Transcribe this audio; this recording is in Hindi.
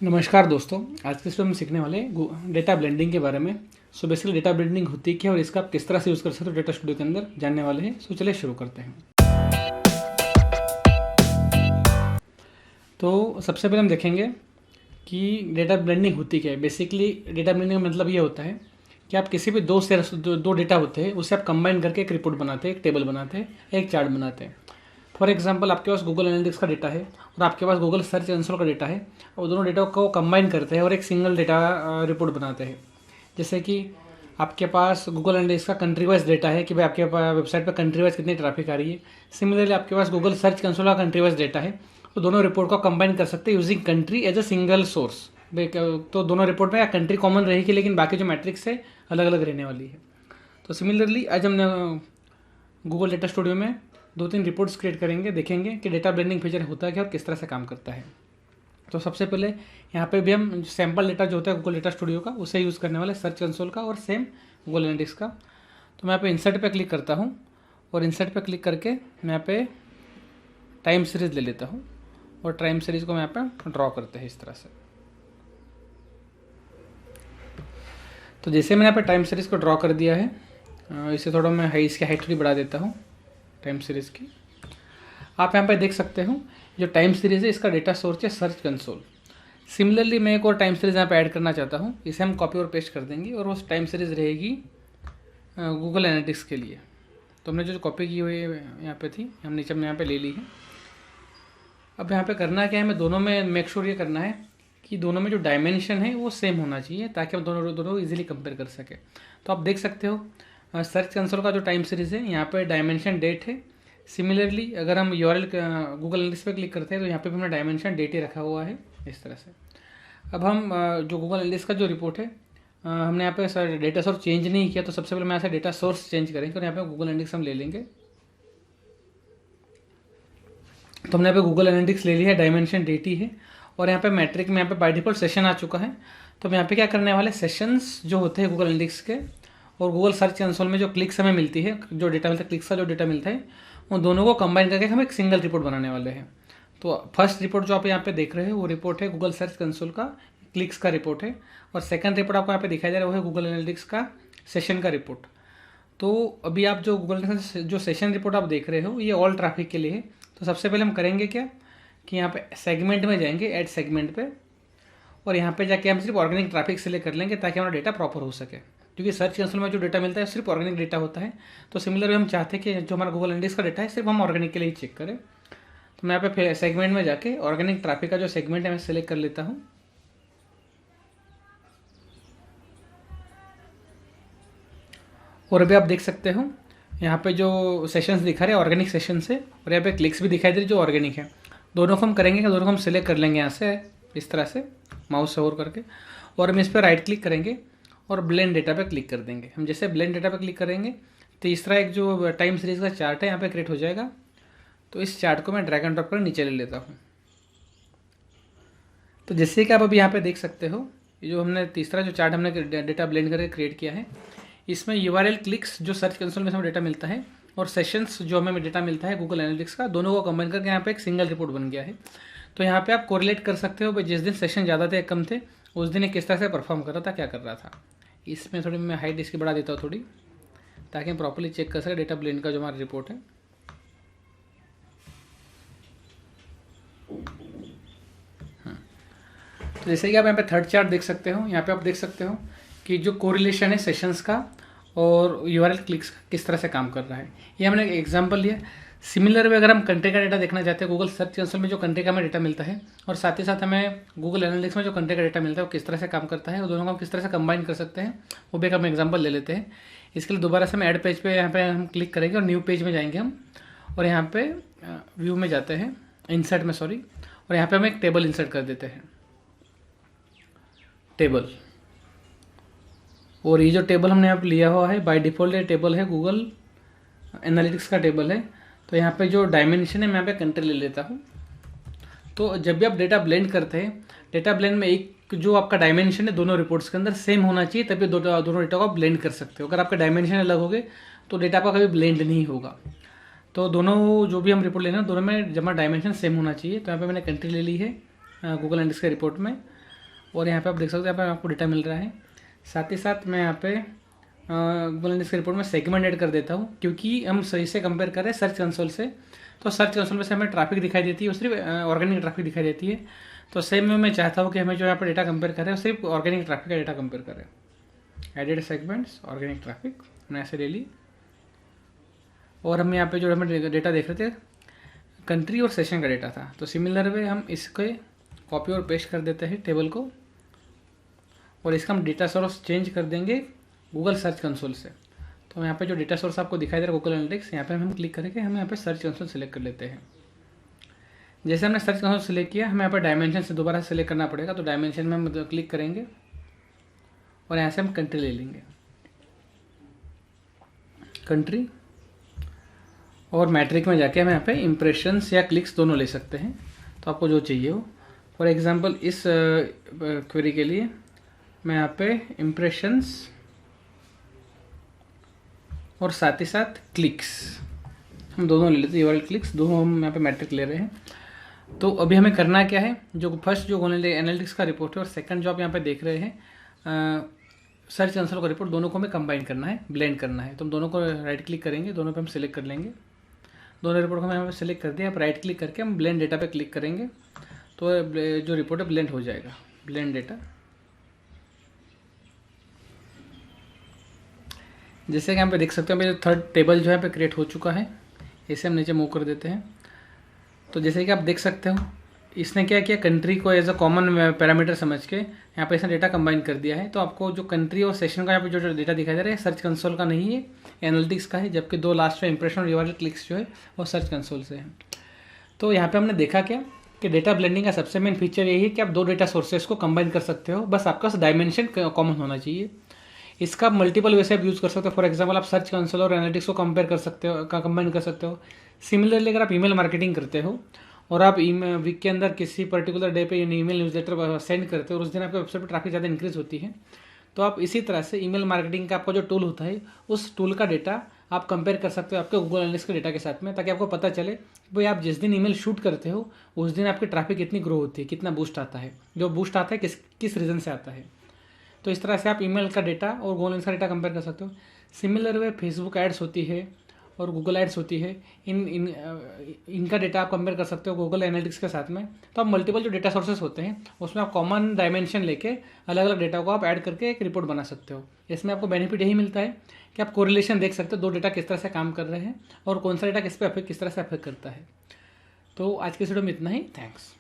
नमस्कार दोस्तों, आज के इसमें हम सीखने वाले डेटा ब्लेंडिंग के बारे में। सो बेसिकली डेटा ब्लेंडिंग होती क्या है और इसका आप किस तरह से यूज़ कर सकते हो डेटा स्टूडियो के अंदर जानने वाले हैं। सो चलिए शुरू करते हैं। तो सबसे पहले हम देखेंगे कि डेटा ब्लेंडिंग होती क्या है। बेसिकली डेटा ब्लेंडिंग का मतलब ये होता है कि आप किसी भी दो डेटा होते हैं उसे आप कंबाइन करके एक रिपोर्ट बनाते हैं, एक टेबल बनाते हैं, एक चार्ट बनाते हैं। फॉर एग्जांपल आपके पास गूगल एनालिटिक्स का डेटा है और आपके पास गूगल सर्च कंसोल का डेटा है और दोनों डेटा को कंबाइन करते हैं और एक सिंगल डेटा रिपोर्ट बनाते हैं। जैसे कि आपके पास गूगल एनालिटिक्स का कंट्री वाइज डेटा है कि भाई आपके वेबसाइट पर कंट्री वाइज कितनी ट्रैफिक आ रही है। सिमिलरली आपके पास गूगल सर्च कंसोल का कंट्री वाइज डेटा है, तो दोनों रिपोर्ट को कंबाइन कर सकते हैं using country as a single source. तो दोनों रिपोर्ट में या कंट्री कॉमन रहेगी लेकिन बाकी जो मैट्रिक्स है अलग अलग रहने वाली है। तो सिमिलरली आज हमने गूगल डेटा स्टूडियो में 2-3 रिपोर्ट्स क्रिएट करेंगे, देखेंगे कि डेटा ब्लेंडिंग फीचर होता है क्या और किस तरह से काम करता है। तो सबसे पहले यहाँ पे भी हम सैम्पल डेटा जो होता है गूगल डेटा स्टूडियो का उसे यूज़ करने वाले, सर्च कंसोल का और सेम गूगल एनालिटिक्स का। तो मैं यहाँ पे इंसर्ट पे क्लिक करता हूँ और इंसर्ट पे क्लिक करके मैं यहाँ पे टाइम सीरीज़ ले लेता हूँ और टाइम सीरीज़ को मैं यहाँ पे ड्रॉ करते हैं इस तरह से। तो जैसे मैंने यहाँ पे टाइम सीरीज़ को ड्रॉ कर दिया है, इसे थोड़ा मैं इसकी हाइट थोड़ी बढ़ा देता हूँ टाइम सीरीज़ की। आप यहाँ पे देख सकते हो जो टाइम सीरीज़ है इसका डेटा सोर्स है सर्च कंसोल। सिमिलरली मैं एक और टाइम सीरीज़ यहाँ पे ऐड करना चाहता हूँ, इसे हम कॉपी और पेस्ट कर देंगे और वो टाइम सीरीज़ रहेगी गूगल एनालिटिक्स के लिए। तो हमने जो कॉपी की हुई यहाँ पे थी, हम नीचे हमने यहाँ पे ले ली है। अब यहाँ पे करना क्या है, हमें दोनों में मेक श्योर ये करना है कि दोनों में जो डायमेंशन है वो सेम होना चाहिए ताकि हम दोनों इजीली कंपेयर कर सकें। तो आप देख सकते हो सर्च कंसोल का जो टाइम सीरीज़ है यहाँ पे डायमेंशन डेट है। सिमिलरली अगर हम यूआरएल गूगल एनालिटिक्स पे क्लिक करते हैं तो यहाँ पे भी हमने डायमेंशन डेट ही रखा हुआ है इस तरह से। अब हम जो गूगल एनालिटिक्स का जो रिपोर्ट है हमने यहाँ पे डेटा सोर्स चेंज नहीं किया, तो सबसे पहले मैं यहाँ से डेटा सोर्स चेंज करेंगे और यहाँ पे गूगल एनालिटिक्स हम ले लेंगे। तो हमने यहाँ पे गूगल एनालिटिक्स ले लिया है, डायमेंशन डेट ही है और यहाँ पे मैट्रिक में यहाँ पे बाय डिफॉल्ट सेशन आ चुका है। तो हम यहाँ पे क्या करने वाले, सेशंस जो होते हैं गूगल एनालिटिक्स के और गूगल सर्च कंसोल में जो क्लिक्स हमें मिलती है, जो डेटा मिलता है क्लिक्स का जो डेटा मिलता है, उन दोनों को कंबाइन करके हम एक सिंगल रिपोर्ट बनाने वाले हैं। तो फर्स्ट रिपोर्ट जो आप यहाँ पे देख रहे हैं वो रिपोर्ट है गूगल सर्च कंसोल का क्लिक्स का रिपोर्ट है और सेकंड रिपोर्ट आपको यहाँ पे दिखाई दे रहा है वो है गूगल एनालिटिक्स का सेशन का रिपोर्ट। तो अभी आप जो गूगल जो सेशन रिपोर्ट आप देख रहे हो ये ऑल ट्रैफिक के लिए है। तो सबसे पहले हम करेंगे क्या कि यहाँ पे सेगमेंट में जाएंगे, ऐड सेगमेंट पे, और यहाँ पे जाके हम सिर्फ ऑर्गेनिक ट्रैफिक सेलेक्ट कर लेंगे ताकि हमारा डेटा प्रॉपर हो सके, क्योंकि सर्च कंसोल में जो डेटा मिलता है सिर्फ ऑर्गेनिक डेटा होता है। तो सिमिलर हम चाहते हैं कि जो हमारा गूगल एनालिटिक्स का डेटा है सिर्फ हम ऑर्गेनिक के लिए ही चेक करें। तो मैं यहाँ पे सेगमेंट में जाके ऑर्गेनिक ट्रैफिक का जो सेगमेंट है मैं सेलेक्ट कर लेता हूँ। और अभी आप देख सकते हो यहाँ पे जो सेशंस दिखा रहे हैं ऑर्गेनिक सेशन से, और यहाँ पे क्लिक्स भी दिखाई दे रही जो ऑर्गेनिक है। दोनों को हम करेंगे कि दोनों को हम सिलेक्ट कर लेंगे यहाँ से इस तरह से माउस से होवर करके, और हम इस पर राइट क्लिक करेंगे और ब्लेंड डेटा पे क्लिक कर देंगे। हम जैसे ब्लेंड डेटा पे क्लिक करेंगे तो इस तरह एक जो टाइम सीरीज का चार्ट है यहाँ पे क्रिएट हो जाएगा। तो इस चार्ट को मैं ड्रैग एंड ड्रॉप कर नीचे ले लेता हूँ। तो जैसे कि आप अभी यहाँ पे देख सकते हो ये जो हमने तीसरा जो चार्ट हमने डेटा ब्लेंड करके क्रिएट किया है, इसमें यूआरएल क्लिक्स जो सर्च कंसोल में हमें डेटा मिलता है और सेशंस जो हमें डेटा मिलता है गूगल एनालिटिक्स का, दोनों को कंबाइन करके यहाँ पे एक सिंगल रिपोर्ट बन गया है। तो यहाँ पे आप कोरिलेट कर सकते हो भाई जिस दिन सेशन ज़्यादा थे कम थे उस दिन किस तरह से परफॉर्म कर रहा था, क्या कर रहा था। इसमें थोड़ी मैं हाइट इसकी बढ़ा देता हूँ थोड़ी, ताकि हम प्रॉपर्ली चेक कर सकें डेटा ब्लेंड का जो हमारा रिपोर्ट है। तो जैसे कि आप यहाँ पे थर्ड चार्ट देख सकते हो, यहाँ पे आप देख सकते हो कि जो कोरिलेशन है सेशंस का और यूआरएल क्लिक्स का किस तरह से काम कर रहा है। ये हमने एक एग्जांपल लिया। सिमिलर वे अगर हम कंट्री का डेटा देखना चाहते हैं गूगल सर्च कंसोल में जो कंट्री का हमें डेटा मिलता है और साथ ही साथ हमें गूगल एनालिटिक्स में जो कंट्री का डेटा मिलता है वो किस तरह से काम करता है और दोनों को हम किस तरह से कंबाइन कर सकते हैं, वो भी एक हम एग्जाम्पल ले लेते हैं। इसके लिए दोबारा से हम ऐड पेज पे यहाँ पे हम क्लिक करेंगे और न्यू पेज में जाएंगे हम, और यहाँ पे व्यू में जाते हैं, इंसर्ट में सॉरी, और यहाँ पे हम एक टेबल इंसर्ट कर देते हैं, टेबल। और ये जो टेबल हमने यहाँ पे लिया हुआ है बाय डिफ़ॉल्ट ये टेबल है गूगल एनालिटिक्स का टेबल है। तो यहाँ पे जो डायमेंशन है मैं यहाँ पे कंट्री ले लेता हूँ। तो जब भी आप डेटा ब्लेंड करते हैं, डेटा ब्लेंड में एक जो आपका डायमेंशन है दोनों रिपोर्ट्स के अंदर सेम होना चाहिए, तभी दोनों डेटा को आप ब्लेंड कर सकते हो। अगर आपका डायमेंशन अलग हो गए तो डेटा आपका कभी ब्लेंड नहीं होगा। तो दोनों जो भी हम रिपोर्ट लेना दोनों में जमा डायमेंशन सेम होना चाहिए। तो यहाँ पर मैंने कंट्री ले ली है गूगल एनालिटिक्स के रिपोर्ट में, और यहाँ पे आप देख सकते हैं यहाँ पे आपको डेटा मिल रहा है। साथ ही साथ मैं यहाँ पे गूगल एनालिटिक्स रिपोर्ट में सेगमेंट ऐड कर देता हूँ, क्योंकि हम सही से कंपेयर कर रहे हैं सर्च कंसोल से। तो सर्च कंसोल में से हमें ट्रैफिक दिखाई देती है, वो सिर्फ ऑर्गेनिक ट्रैफिक दिखाई देती है। तो सेम में मैं चाहता हूँ कि हमें जो यहाँ पर डेटा कंपेयर करें वो सिर्फ ऑर्गेनिक ट्रैफिक का डेटा कंपेयर करें। एडिड सेगमेंट्स ऑर्गेनिक ट्रैफिक मैंने ऐसे ले ली। और हम यहाँ पे जो हमें डेटा देख रहे थे कंट्री और सेशन का डेटा था, तो सिमिलर वे हम इसके कॉपी और पेस्ट कर देते हैं टेबल को, और इसका हम डेटा सोर्स चेंज कर देंगे गूगल सर्च कंसोल से। तो यहाँ पे जो डेटा सोर्स आपको दिखाई दे रहा है गूगल एनालिटिक्स, यहाँ पे हम क्लिक करेंगे, हम यहाँ पे सर्च कंसोल सेलेक्ट कर लेते हैं। जैसे हमने सर्च कंसोल सेलेक्ट किया, हमें यहाँ पर डायमेंशन से दोबारा सेलेक्ट करना पड़ेगा। तो डायमेंशन में हम क्लिक करेंगे और यहाँ से हम कंट्री ले लेंगे, कंट्री, और मैट्रिक में जाके हम यहाँ पे इम्प्रेशंस या क्लिक्स दोनों ले सकते हैं। तो आपको जो चाहिए हो, फॉर एग्जांपल इस क्वेरी के लिए मैं यहाँ पे इम्प्रेशंस और साथ ही साथ क्लिक्स हम दोनों ले लेते हैं। यूआरएल क्लिक्स दोनों हम यहाँ पे मैट्रिक ले रहे हैं। तो अभी हमें करना क्या है, जो फर्स्ट जो गूगल एनालिटिक्स का रिपोर्ट है और सेकंड जो आप यहाँ पे देख रहे हैं सर्च कंसोल का रिपोर्ट, दोनों को हमें कंबाइन करना है, ब्लेंड करना है। तो हम दोनों को राइट क्लिक करेंगे, दोनों पे हम सिलेक्ट कर लेंगे। दोनों रिपोर्ट को हम यहाँ पे सिलेक्ट कर दिया। आप राइट क्लिक करके हम ब्लेंड डेटा पे क्लिक करेंगे, तो जो रिपोर्ट है ब्लेंड हो जाएगा, ब्लेंड डेटा। जैसे कि यहाँ पे देख सकते हैं मेरे थर्ड टेबल जो है पे क्रिएट हो चुका है। इसे हम नीचे मूव कर देते हैं। तो जैसे कि आप देख सकते हो इसने क्या किया, कंट्री को एज अ कॉमन पैरामीटर समझ के यहाँ पे इसने डेटा कंबाइन कर दिया है। तो आपको जो कंट्री और सेशन का यहाँ पे जो डेटा दिखाई दे रहा है सर्च कंसोल का नहीं है, एनालिटिक्स का है, जबकि दो लास्ट में इंप्रेशन और यूआरएल क्लिक्स जो है वो सर्च कंसोल से है। तो यहाँ पे हमने देखा क्या कि डेटा ब्लेंडिंग का सबसे मेन फीचर यही है कि आप दो डेटा सोर्सेज को कंबाइन कर सकते हो, बस आपका डायमेंशन कॉमन होना चाहिए। इसका मल्टीपल वे से आप यूज़ कर सकते हो। फॉर एग्जांपल आप सर्च कंसोल और एनालिटिक्स को कंपेयर कर सकते हो, कंबाइन कर सकते हो। सिमिलरली अगर आप ईमेल मार्केटिंग करते हो और आप वीक के अंदर किसी पर्टिकुलर डे पे ईमेल न्यूज़लेटर सेंड करते हो और उस दिन आपके वेबसाइट पर ट्रैफिक ज़्यादा इंक्रीज होती है, तो आप इसी तरह से ईमेल मार्केटिंग का आपका जो टूल होता है उस टूल का डेटा आप कंपेयर कर सकते हो आपके गूगल एनालिटिक्स के डेटा के साथ में, ताकि आपको पता चले भाई आप जिस दिन ईमेल शूट करते हो उस दिन आपकी ट्रैफिक कितनी ग्रो होती है, कितना बूस्ट आता है, जो बूस्ट आता है किस रीज़न से आता है। तो इस तरह से आप ईमेल का डेटा और गूगल एनालिटिक्स का डेटा कंपेयर कर सकते हो। सिमिलर वे फेसबुक एड्स होती है और गूगल एड्स होती है, इनका डेटा आप कंपेयर कर सकते हो गूगल एनालिटिक्स के साथ में। तो आप मल्टीपल जो डेटा सोर्सेस होते हैं उसमें आप कॉमन डायमेंशन लेके अलग अलग डेटा को आप ऐड करके एक रिपोर्ट बना सकते हो। इसमें आपको बेनिफिट यही मिलता है कि आप कोरिलेशन देख सकते हो दो डेटा किस तरह से काम कर रहे हैं और कौन सा डेटा किस तरह से अफेक्ट करता है। तो आज के वीडियो में इतना ही, थैंक्स।